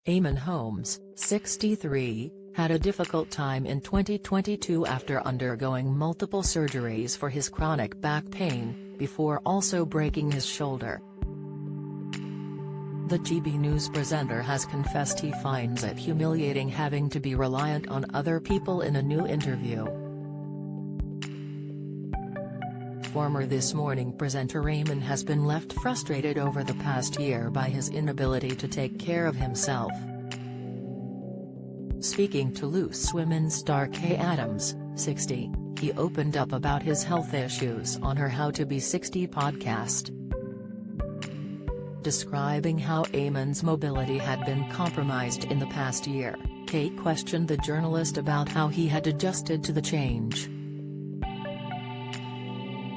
Eamonn Holmes, 63, had a difficult time in 2022 after undergoing multiple surgeries for his chronic back pain, before also breaking his shoulder. The GB News presenter has confessed he finds it humiliating having to be reliant on other people in a new interview. Former This Morning presenter Eamonn has been left frustrated over the past year by his inability to take care of himself. Speaking to Loose Women star Kay Adams, 60, he opened up about his health issues on her How to Be 60 podcast. Describing how Eamonn's mobility had been compromised in the past year, Kay questioned the journalist about how he had adjusted to the change.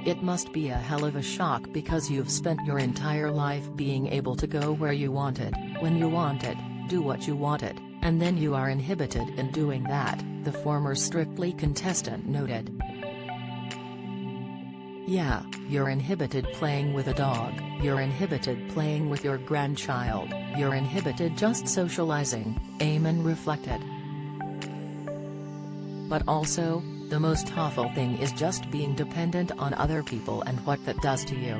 "It must be a hell of a shock because you've spent your entire life being able to go where you wanted, when you wanted, do what you wanted, and then you are inhibited in doing that," the former Strictly contestant noted. "Yeah, you're inhibited playing with a dog, you're inhibited playing with your grandchild, you're inhibited just socializing," Eamonn reflected. "But also, the most awful thing is just being dependent on other people and what that does to you.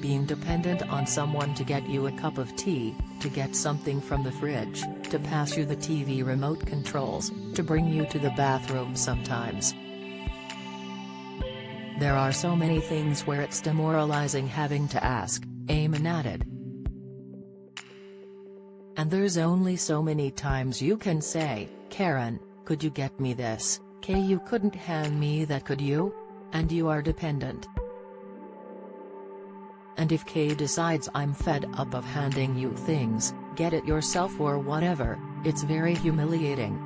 Being dependent on someone to get you a cup of tea, to get something from the fridge, to pass you the TV remote controls, to bring you to the bathroom sometimes. There are so many things where it's demoralizing having to ask," Eamonn added. "And there's only so many times you can say, 'Karen, could you get me this?' 'Kay, you couldn't hand me that, could you?' And you are dependent. And if Kay decides I'm fed up of handing you things, get it yourself or whatever, it's very humiliating."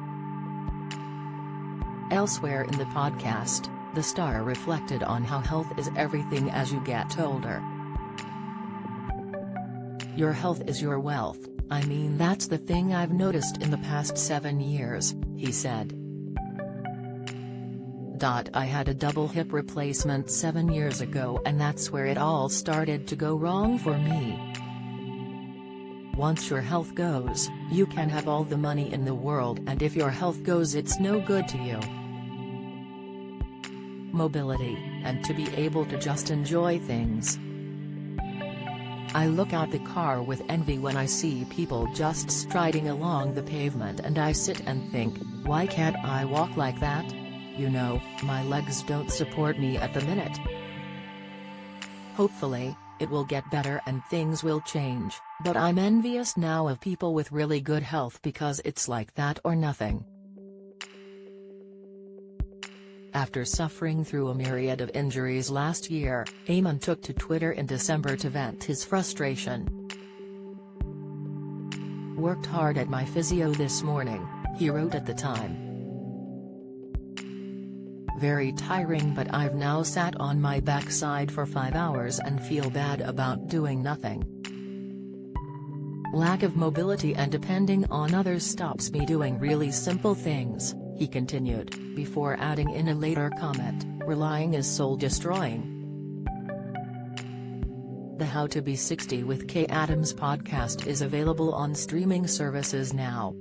Elsewhere in the podcast, the star reflected on how health is everything as you get older. "Your health is your wealth, I mean that's the thing I've noticed in the past 7 years," he said. "I had a double hip replacement 7 years ago and that's where it all started to go wrong for me. Once your health goes, you can have all the money in the world and if your health goes it's no good to you. Mobility, and to be able to just enjoy things. I look out the car with envy when I see people just striding along the pavement and I sit and think, why can't I walk like that? You know, my legs don't support me at the minute. Hopefully, it will get better and things will change, but I'm envious now of people with really good health because it's like that or nothing." After suffering through a myriad of injuries last year, Eamonn took to Twitter in December to vent his frustration. "Worked hard at my physio this morning," he wrote at the time. "Very tiring, but I've now sat on my backside for 5 hours and feel bad about doing nothing. Lack of mobility and depending on others stops me doing really simple things," he continued, before adding in a later comment, "Relying is soul-destroying." The How to Be 60 with Kay Adams podcast is available on streaming services now.